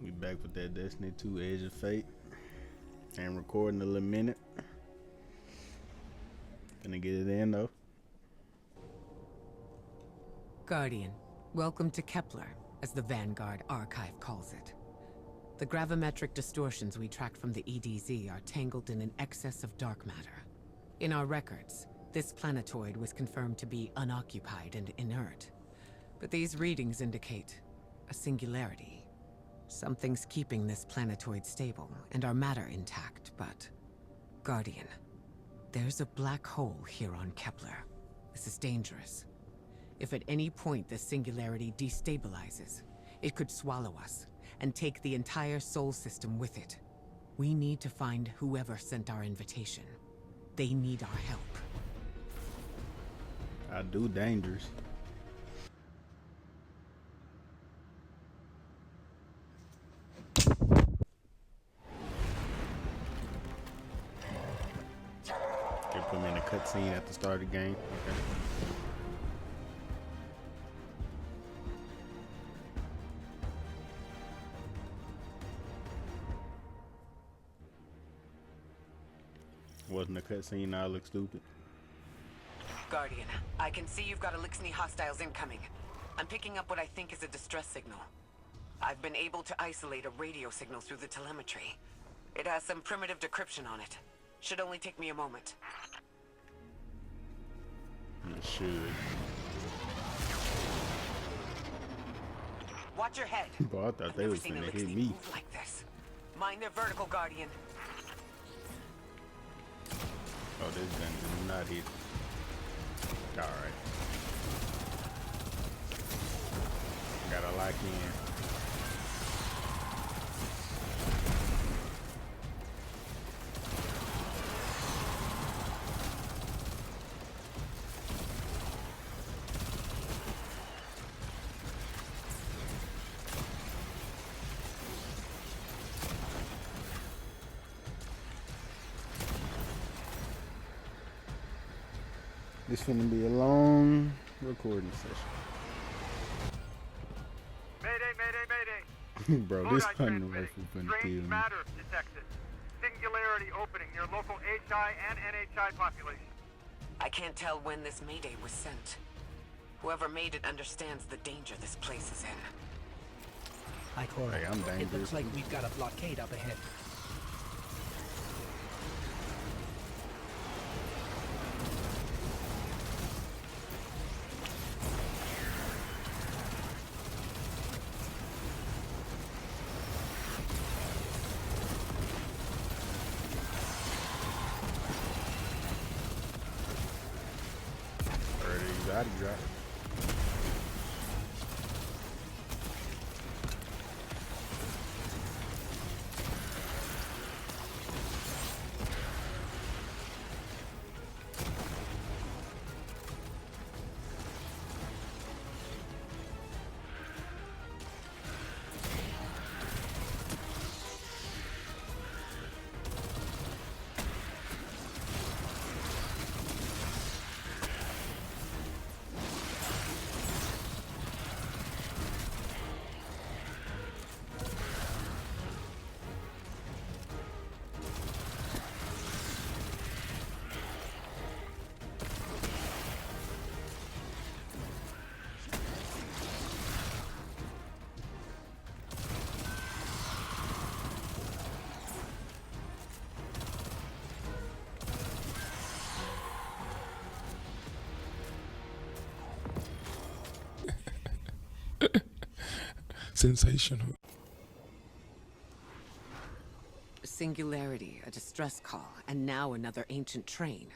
We back with that Destiny 2 Edge of Fate. And recording a little minute. Gonna get it in though. Guardian, welcome to Kepler, as the Vanguard Archive calls it. The gravimetric distortions we tracked from the EDZ are tangled in an excess of dark matter. In our records, this planetoid was confirmed to be unoccupied and inert. But these readings indicate a singularity. Something's keeping this planetoid stable and our matter intact, but... Guardian, there's a black hole here on Kepler. This is dangerous. If at any point this singularity destabilizes, it could swallow us and take the entire Sol system with it. We need to find whoever sent our invitation. They need our help. I do dangerous. They put me in a cutscene at the start of the game. Okay. Wasn't a cutscene, now I look stupid. Guardian, I can see you've got Elixni hostiles incoming. I'm picking up what I think is a distress signal. I've been able to isolate a radio signal through the telemetry. It has some primitive decryption on it. Should only take me a moment. It should. Watch your head. Boy, I thought I've they never was seen finna Elixni hit me. move like this. Mind their vertical, Guardian. Oh, this gun did not hit. Alright. Gotta lock in. This finna be a long recording session. Mayday, mayday, mayday. Bro, this hunting rifle finna kill Strange me. matter detected. Singularity opening near local HI and NHI population. I can't tell when this mayday was sent. Whoever made it understands the danger this place is in. Hi, Cora. Hey, I'm It dangerous. looks like we've got a blockade up ahead. Body drop. Sensational. Singularity, a distress call, and now another ancient train.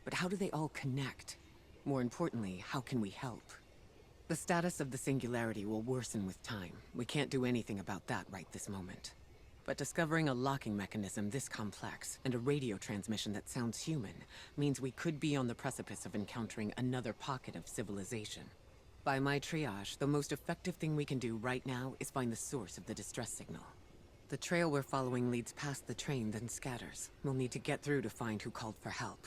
But how do they all connect? More importantly, how can we help? The status of the Singularity will worsen with time. We can't do anything about that right this moment. But discovering a locking mechanism this complex, and a radio transmission that sounds human, means we could be on the precipice of encountering another pocket of civilization. By my triage, the most effective thing we can do right now is find the source of the distress signal. The trail we're following leads past the train, then scatters. We'll need to get through to find who called for help.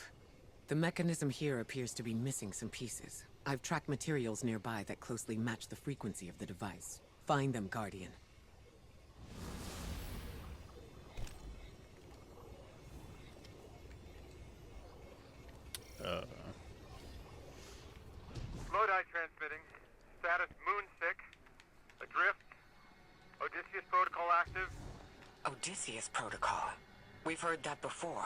The mechanism here appears to be missing some pieces. I've tracked materials nearby that closely match the frequency of the device. Find them, Guardian. transmitting. Status moonsick. Adrift. Odysseus protocol active. Odysseus Protocol. We've heard that before.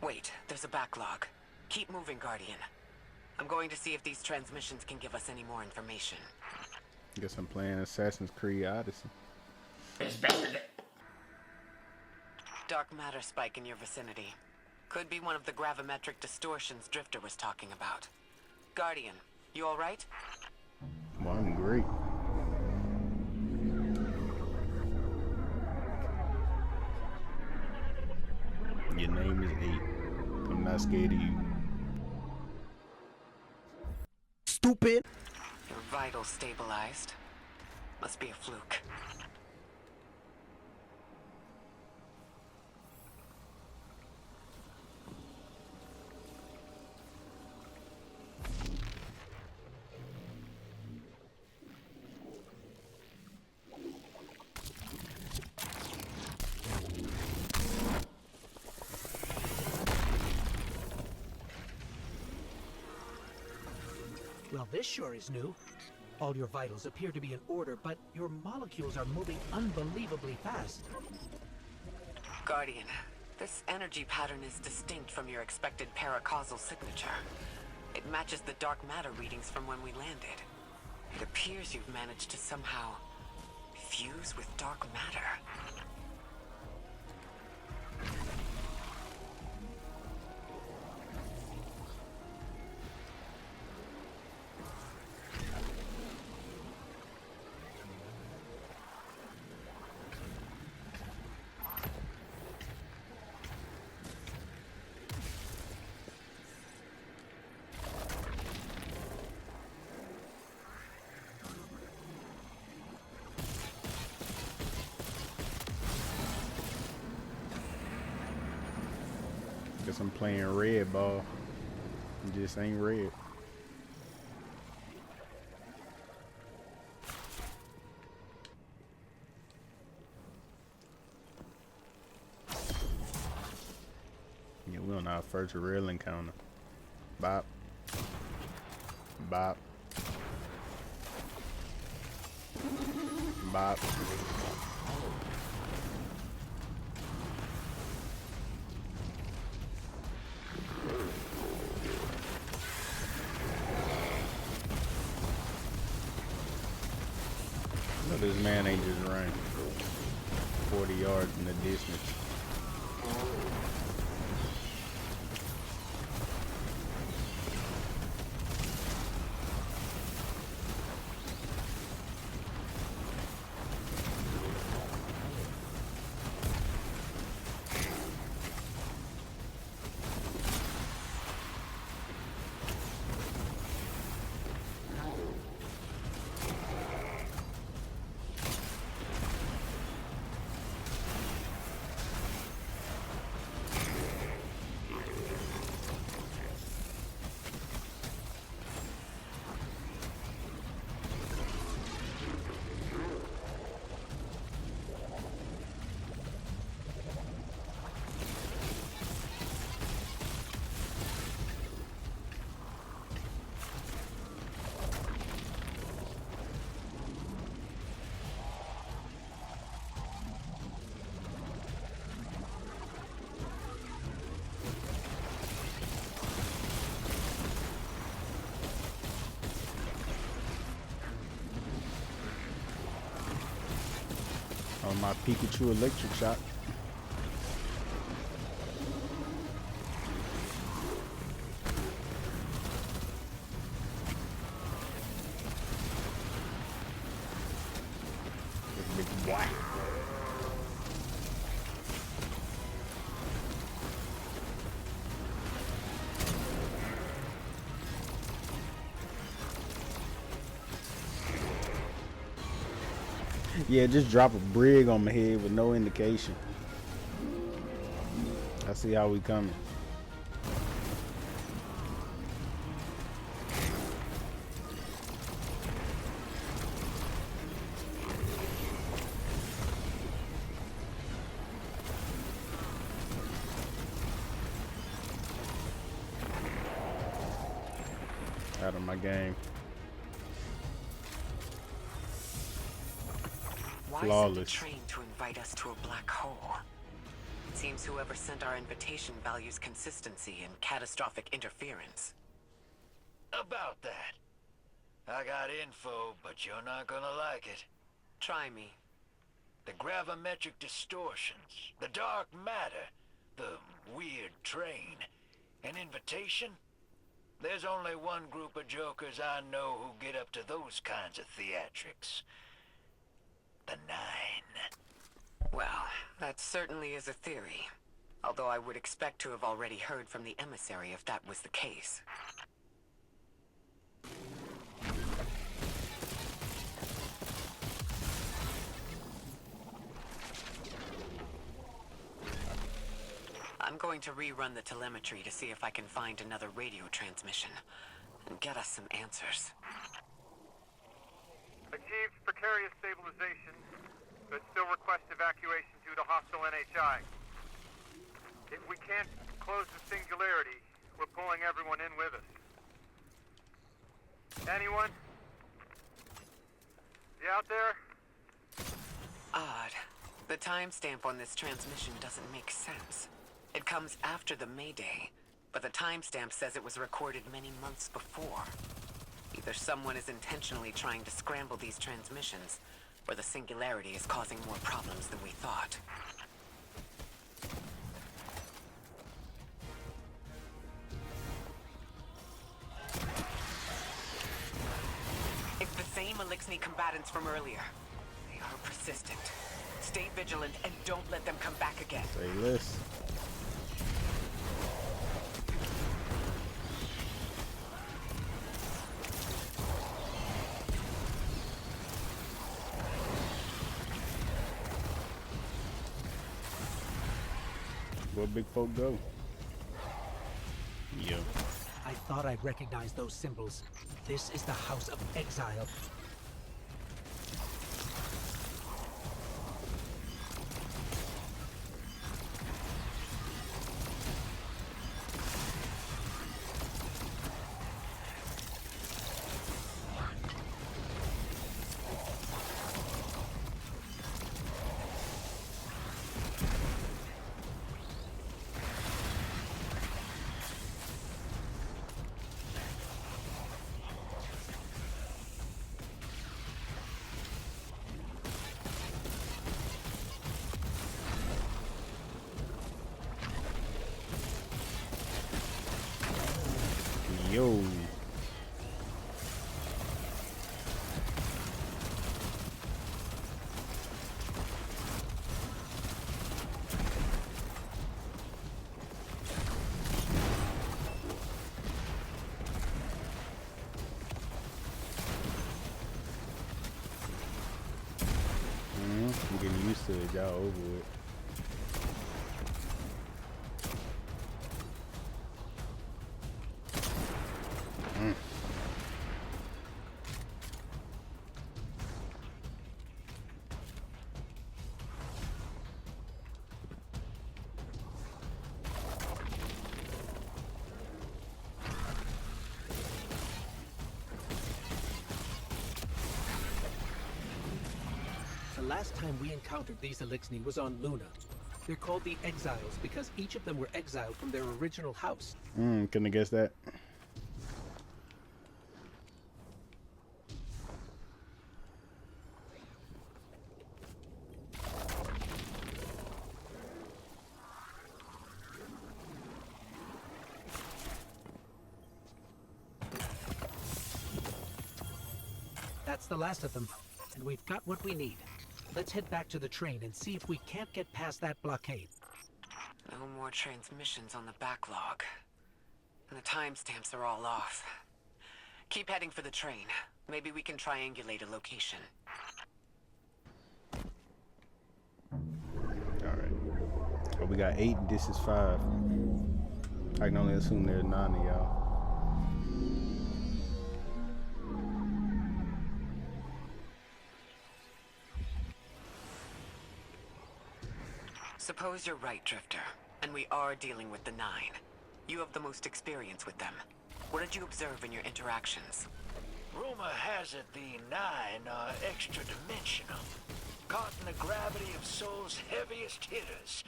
Wait, there's a backlog. Keep moving, Guardian. I'm going to see if these transmissions can give us any more information. Guess I'm playing Assassin's Creed Odyssey. Dark matter spike in your vicinity. Could be one of the gravimetric distortions Drifter was talking about. Guardian, you alright? Well, I'm great. Your name is 8. I'm not scared of you. Stupid! Your vitals stabilized. Must be a fluke. Well, this sure is new. All your vitals appear to be in order, but your molecules are moving unbelievably fast. Guardian, this energy pattern is distinct from your expected paracausal signature. It matches the dark matter readings from when we landed. It appears you've managed to somehow fuse with dark matter. Guess I'm playing red ball. It just ain't red. Yeah, we on our first real encounter. Bop. Bop. Bop. So this man ain't just running 40 yards in the distance. On my Pikachu electric shock. This big boy. Yeah, just drop a brig on my head with no indication. I see how we coming. Out of my game. Why send a Flawless. train to invite us to a black hole? It seems whoever sent our invitation values consistency and catastrophic interference. About that. I got info, but you're not gonna like it. Try me. The gravimetric distortions, the dark matter, the weird train. An invitation? There's only one group of jokers I know who get up to those kinds of theatrics. The Nine. Well, that certainly is a theory. Although I would expect to have already heard from the emissary if that was the case. I'm going to rerun the telemetry to see if I can find another radio transmission and get us some answers. Achieved precarious stabilization, but still request evacuation due to hostile NHI. If we can't close the singularity, we're pulling everyone in with us. Anyone? You out there? Odd. The timestamp on this transmission doesn't make sense. It comes after the Mayday, but the timestamp says it was recorded many months before. Either someone is intentionally trying to scramble these transmissions, or the singularity is causing more problems than we thought. It's the same Elixni combatants from earlier. They are persistent. Stay vigilant and don't let them come back again. Say less. Where big folk go? Yo. I thought I'd recognize those symbols. This is the House of Exile. Yo. I'm getting used to it, y'all over it. The last time we encountered these Elixni was on Luna. They're called the Exiles because each of them were exiled from their original house. Couldn't have guessed that. That's the last of them, and we've got what we need. Let's head back to the train and see if we can't get past that blockade. No more transmissions on the backlog. And the timestamps are all off. Keep heading for the train. Maybe we can triangulate a location. Alright. Well, we got 8 and this is 5. I can only assume there's 9 of y'all. Suppose you're right, Drifter, and we are dealing with the Nine. You have the most experience with them. What did you observe in your interactions? Rumor has it the Nine are extra-dimensional. caught in the gravity of Sol's heaviest hitters.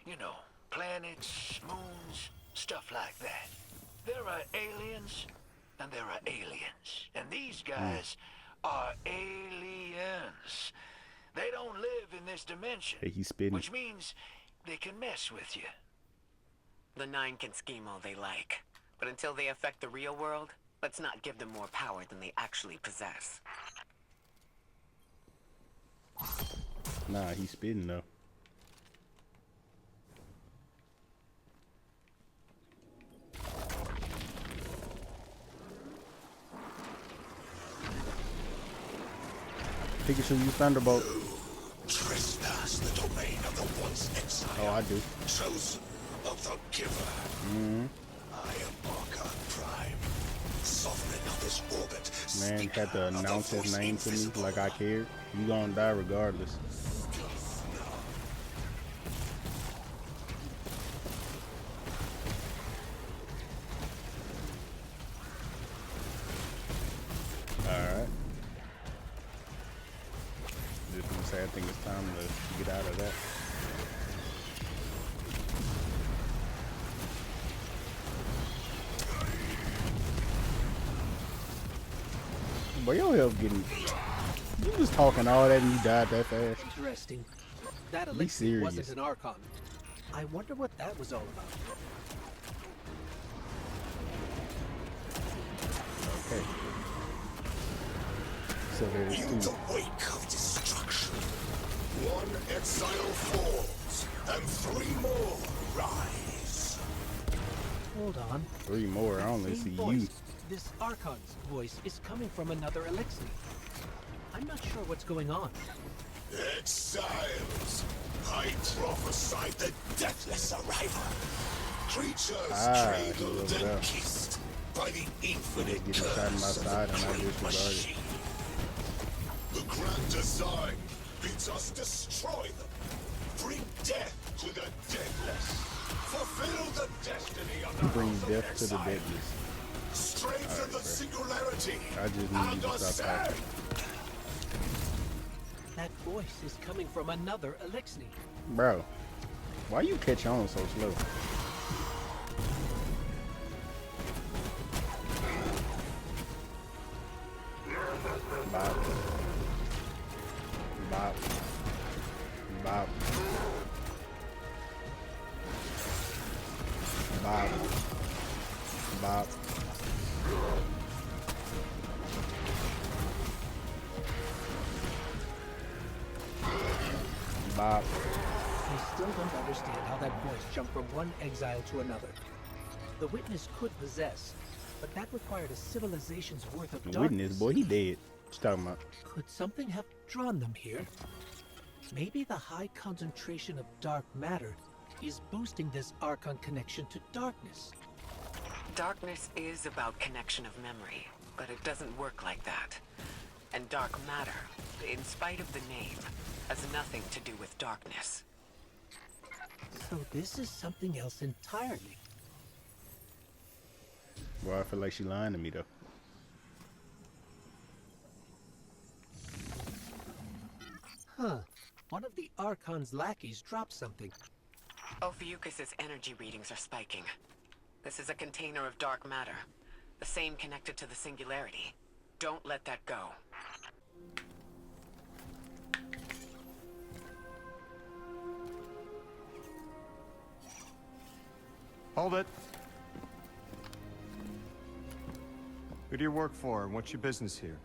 You know, planets, moons, stuff like that. There are aliens, and there are aliens. And these guys are aliens. They don't live in this dimension, Hey, he's spitting. which means they can mess with you. The Nine can scheme all they like, but until they affect the real world, let's not give them more power than they actually possess. Nah, he's spitting though. Pikachu, you Thunderbolt. Trespass the domain of the once exiled. Oh, I do. Chosen of the Giver. I am Archon Prime, sovereign of this orbit. Man, speaker had to of the announce his voice name to me invisible. like I cared. You gonna die regardless. Alright. Just gonna say I think it's time to get out of that. But your health getting. You was talking all that and you died that fast. Interesting. That Be elixir serious. wasn't an Archon. I wonder what that was all about. Okay. So there's In two. the wake of destruction, one exile falls, and 3 more rise. Hold on. 3 more. I only Same see you. voice. This Archon's voice is coming from another elixir. I'm not sure what's going on. Exiles, I prophesied the deathless arrival. Creatures He cradled was and there. kissed by the infinite Get inside my curse of side the and I great disregard it. machine. The grand design bids us destroy them. Bring death to the deathless. Fulfill the destiny of the Bring House of death to the Exile. deadless. Strengthen the singularity. I just need and you to stop ascend. talking. That voice is coming from another elixir. Bro, why you catch on so slow? Bop. Bop. Bop. Bop. Bop. Bop. I still don't understand how that voice jumped from one exile to another. The witness could possess, but that required a civilization's worth of The darkness. witness, boy, he dead. What you talking about? Could something have drawn them here? Maybe the high concentration of dark matter is boosting this Archon connection to darkness. Darkness is about connection of memory, but it doesn't work like that. And dark matter, in spite of the name, has nothing to do with darkness. So this is something else entirely. Well, I feel like she lying to me though. Huh. One of the Archon's lackeys dropped something. Ophiuchus's energy readings are spiking. This is a container of dark matter, the same connected to the singularity. Don't let that go. Hold it. Who do you work for, and what's your business here?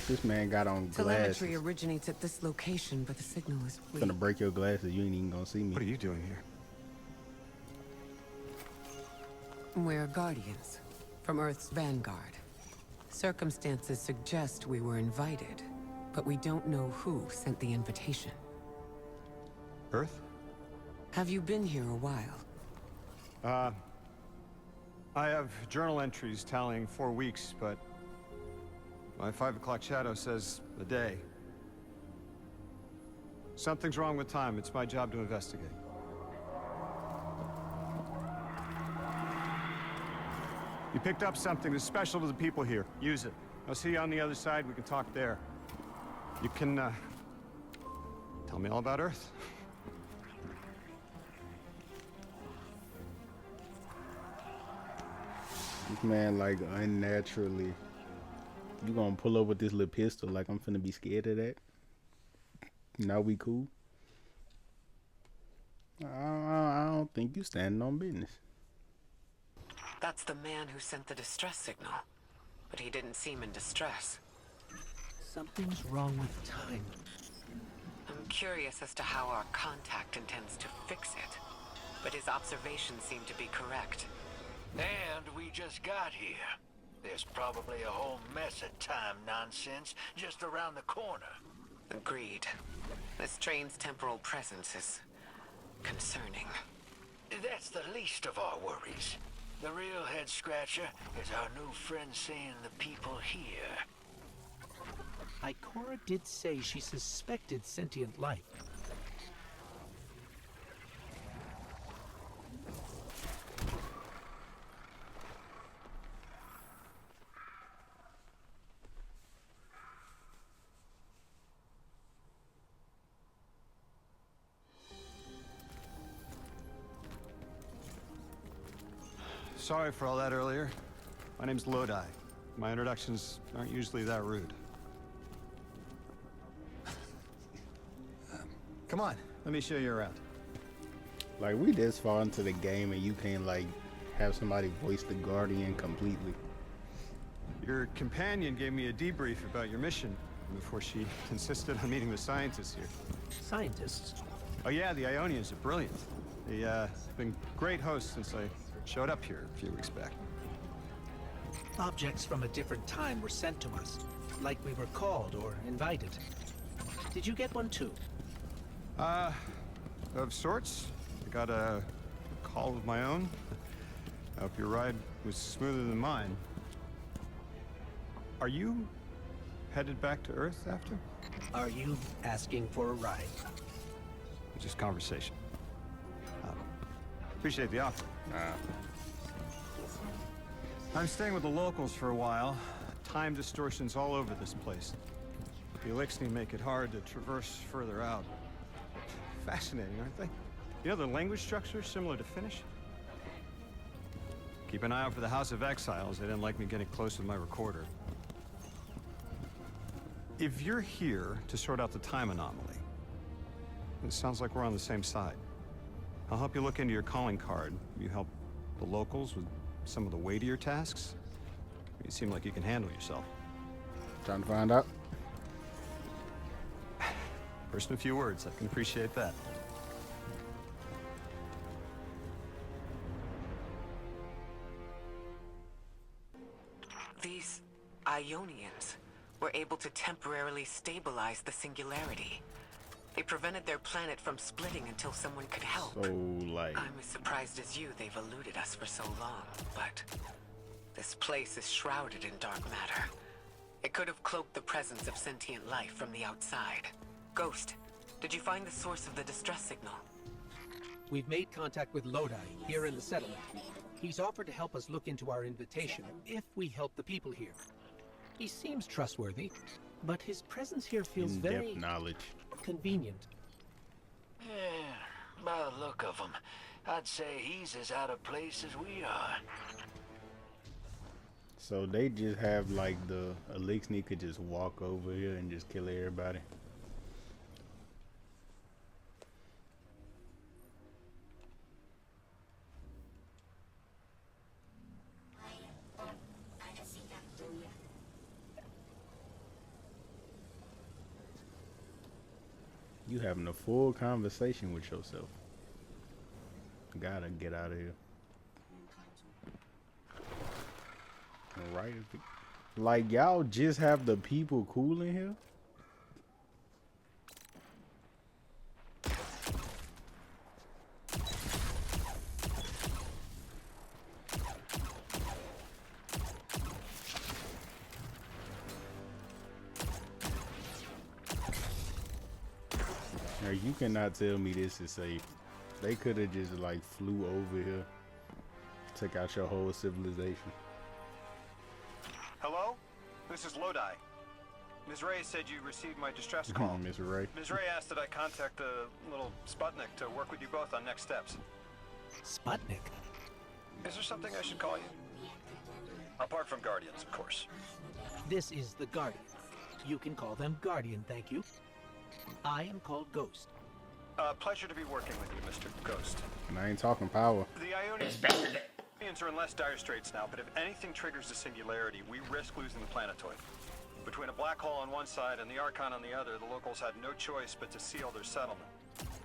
This man got on Telemetry glasses. originates at this location, but the signal is weak. Gonna break your glasses. You ain't even gonna see me. What are you doing here? We're guardians from Earth's vanguard. Circumstances suggest we were invited, but we don't know who sent the invitation. Earth? Have you been here a while? I have journal entries tallying 4 weeks, but my 5 o'clock shadow says a day. Something's wrong with time. It's my job to investigate. You picked up something that's special to the people here. Use it. I'll see you on the other side. We can talk there. You can, tell me all about Earth? This man like unnaturally. You gonna pull up with this little pistol like I'm finna be scared of that? Now we cool? I don't think you standing on business. That's the man who sent the distress signal. But he didn't seem in distress. Something's wrong with time. I'm curious as to how our contact intends to fix it. But his observations seem to be correct. And we just got here. There's probably a whole mess of time nonsense just around the corner. Agreed. This train's temporal presence is concerning. That's the least of our worries. The real head-scratcher is our new friend seeing the people here. Ikora did say she suspected sentient life. Sorry for all that earlier. My name's Lodi. My introductions aren't usually that rude. Come on, let me show you around. Like we this far into the game and you can't like have somebody voice the Guardian completely. Your companion gave me a debrief about your mission before she insisted on meeting the scientists here. Scientists? Oh yeah, the Ionians are brilliant. They've been great hosts since I showed up here a few weeks back. Objects from a different time were sent to us, like we were called or invited. Did you get one too? Of sorts. I got a call of my own. I hope your ride was smoother than mine. Are you headed back to Earth after? Are you asking for a ride? Just conversation. Appreciate the offer. I'm staying with the locals for a while. Time distortions all over this place. The Elixni make it hard to traverse further out. Fascinating, aren't they? You know, the language structure is similar to Finnish. Keep an eye out for the House of Exiles. They didn't like me getting close with my recorder. If you're here to sort out the time anomaly, it sounds like we're on the same side. I'll help you look into your calling card. You help the locals with some of the weightier tasks. You seem like you can handle yourself. Trying to find out. First in a few words, I can appreciate that. These Ionians were able to temporarily stabilize the singularity. They prevented their planet from splitting until someone could help. So like I'm as surprised as you they've eluded us for so long, but this place is shrouded in dark matter. It could have cloaked the presence of sentient life from the outside. Ghost, did you find the source of the distress signal? We've made contact with Lodi here in the settlement. He's offered to help us look into our invitation if we help the people here. He seems trustworthy, but his presence here feels in-depth very knowledge. convenient. Yeah, by the look of him, I'd say he's as out of place as we are. So they just have like the Elixni could just walk over here and just kill everybody. You having a full conversation with yourself. Gotta get out of here. Right? Like y'all just have the people cool in here? Now you cannot tell me this is safe. They could have just like flew over here, took out your whole civilization. Hello? This is Lodi. Ms. Ray said you received my distress call. Miss Ray. Ms. Ray asked that I contact the little Sputnik to work with you both on next steps. Sputnik? Is there something I should call you? Apart from Guardians, of course. This is the Guardian. You can call them Guardian, thank you. I am called Ghost. Pleasure to be working with you, Mr. Ghost. And I ain't talking power. The Ionians are in less dire straits now, but if anything triggers the singularity, we risk losing the planetoid. Between a black hole on one side and the Archon on the other, the locals had no choice but to seal their settlement.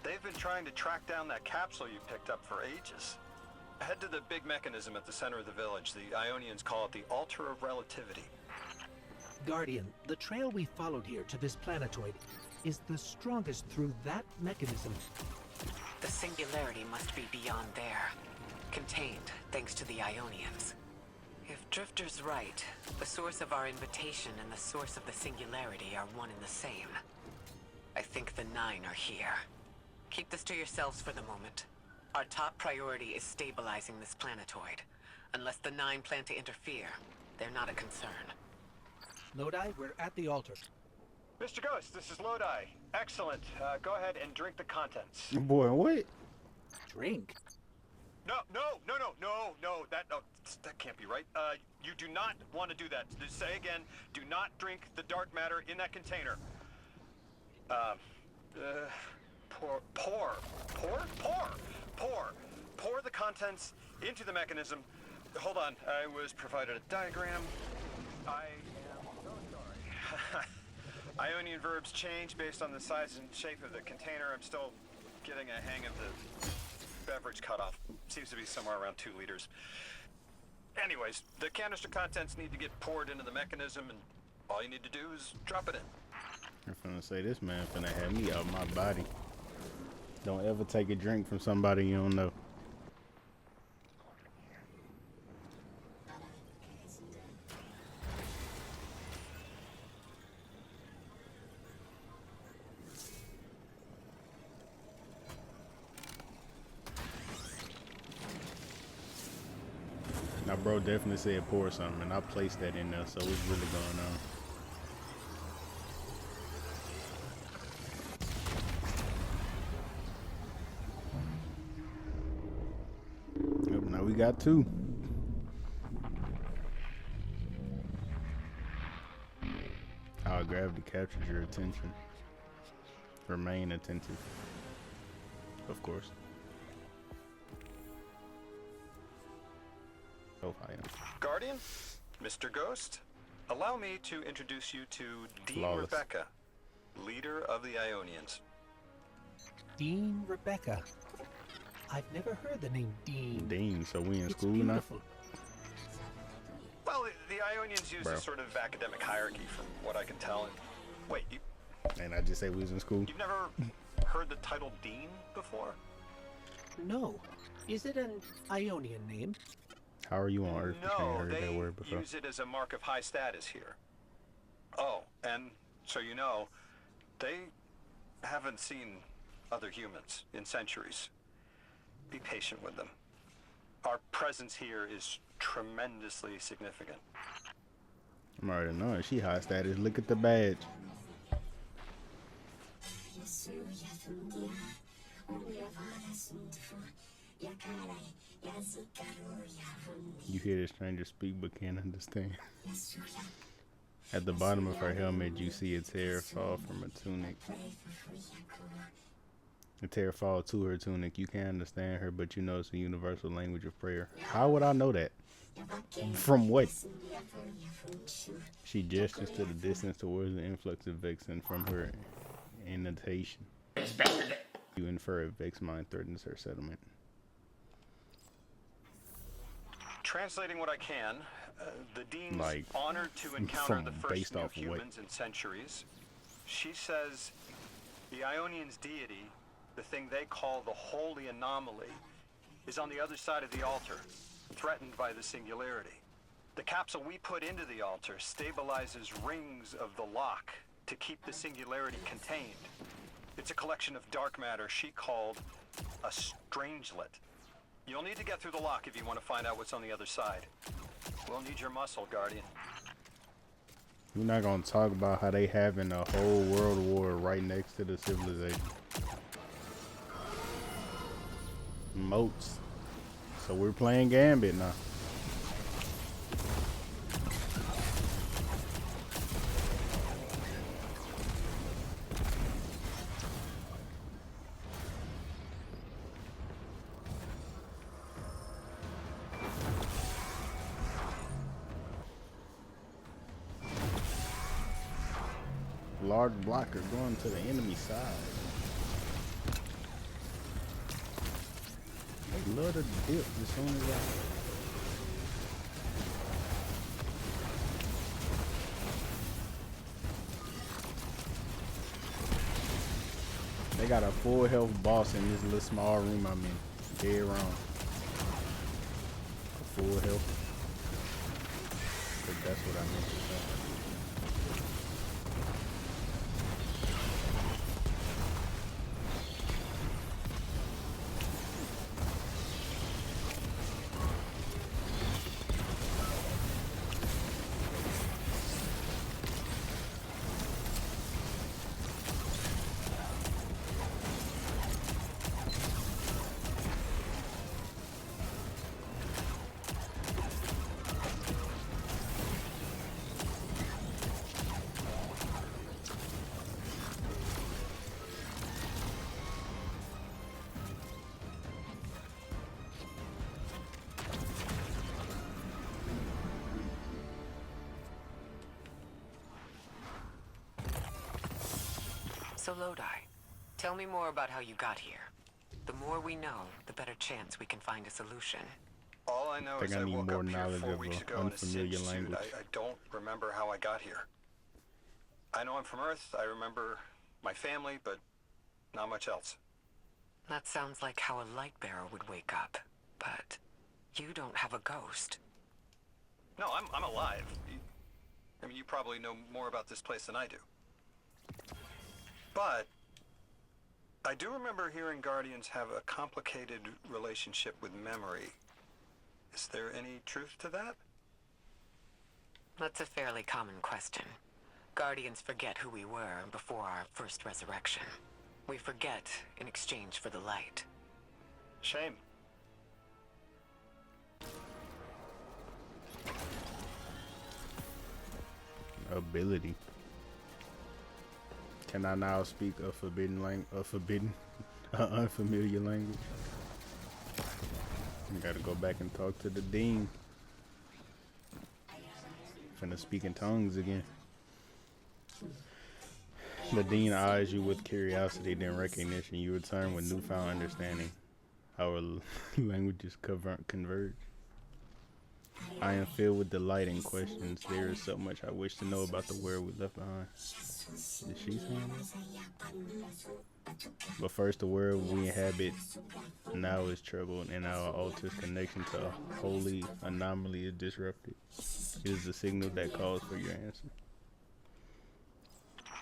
They've been trying to track down that capsule you picked up for ages. Head to the big mechanism at the center of the village. The Ionians call it the Altar of Relativity. Guardian, the trail we followed here to this planetoid is the strongest through that mechanism. The singularity must be beyond there. Contained, thanks to the Ionians. If Drifter's right, the source of our invitation and the source of the singularity are one and the same. I think the Nine are here. Keep this to yourselves for the moment. Our top priority is stabilizing this planetoid. Unless the Nine plan to interfere, they're not a concern. Lodi, we're at the altar. Mr. Ghost, this is Lodi. Excellent. Go ahead and drink the contents. Boy, what? Drink? No, that can't be right. You do not want to do that. Just say again, do not drink the dark matter in that container. Pour the contents into the mechanism. Hold on, I was provided a diagram. I am so sorry. Ionian verbs change based on the size and shape of the container. I'm still getting a hang of the beverage cutoff. Seems to be somewhere around 2 liters. Anyways, the canister contents need to get poured into the mechanism, and all you need to do is drop it in. I'm finna say this man finna have me out my body. Don't ever take a drink from somebody you don't know. Now, bro definitely said pour something, and I placed that in there, so what's really going on? Yep, now we got 2. How gravity captured your attention. Remain attentive. Of course. Oh, I am. Guardian, Mr. Ghost, allow me to introduce you to Dean Flawless. Rebecca, leader of the Ionians. Dean Rebecca. I've never heard the name Dean. Dean, so we in It's school beautiful. Well, the Ionians use Bro. a sort of academic hierarchy from what I can tell. And wait, And I just say we was in school. you've never heard the title Dean before? No. Is it an Ionian name? How are you on Earth? You can't No, heard that they word before. use it as a mark of high status here. Oh, and so you know, they haven't seen other humans in centuries. Be patient with them. Our presence here is tremendously significant. I'm already knowing she high status. Look at the badge. You hear the stranger speak but can't understand. At the bottom of her helmet, you see a tear fall from her tunic. A tear fall to her tunic. You can't understand her, but you know it's a universal language of prayer. How would I know that? From what? She gestures to the distance towards the influx of Vexen from her intonation. You infer a Vex mind threatens her settlement. Translating what I can, the Dean's Like, honored to encounter from the based first new off of what? humans in centuries. She says the Ionians' deity, the thing they call the Holy Anomaly, is on the other side of the altar, threatened by the singularity. The capsule we put into the altar stabilizes rings of the lock to keep the singularity contained. It's a collection of dark matter she called a strangelet. You'll need to get through the lock if you want to find out what's on the other side. We'll need your muscle, Guardian. We're not gonna talk about how they having a whole world war right next to the civilization. Moats. So we're playing Gambit now. Large blocker going to the enemy side. They love to dip as soon as They got a full health boss in this little small room I'm in. Dead wrong. A full health. But that's what I meant to say. So Lodi, tell me more about how you got here. The more we know, the better chance we can find a solution. All I know Think is I I need woke more up here knowledge 4 of weeks a ago in a unfamiliar synth suit. language. I don't remember how I got here. I know I'm from Earth. I remember my family, but not much else. That sounds like how a light bearer would wake up. But you don't have a ghost. No, I'm alive. I mean, you probably know more about this place than I do. But I do remember hearing Guardians have a complicated relationship with memory. Is there any truth to that? That's a fairly common question. Guardians forget who we were before our first resurrection. We forget in exchange for the light. Shame. Ability. Can I now speak a unfamiliar language? I gotta go back and talk to the dean. Finna speak in tongues again. The dean eyes you with curiosity, then recognition. You return with newfound understanding. Our languages converge. I am filled with delight and questions. There is so much I wish to know about the world we left behind. Is she saying that? But first, the world we inhabit now is troubled, and our altar's connection to a holy anomaly is disrupted. It is the signal that calls for your answer.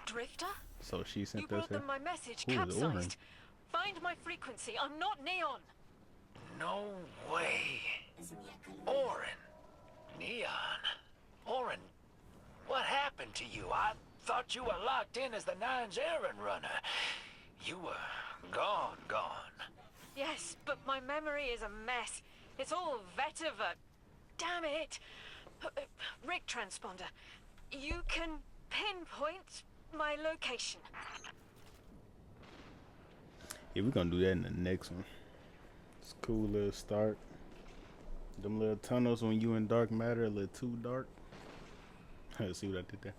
Drifter? So she sent You us brought her. them my message, Who is Orin? capsized. Find my frequency. I'm not Neon. No way. Orin. Neon. Orin, what happened to you? I thought you were locked in as the Nine's errand runner. You were gone. Yes, but my memory is a mess. It's all vetiver. Damn it. Rick Transponder, you can pinpoint my location. Yeah, we're gonna do that in the next one. It's a cool little start. Them little tunnels when you in dark matter a little too dark. Let's see what I did there.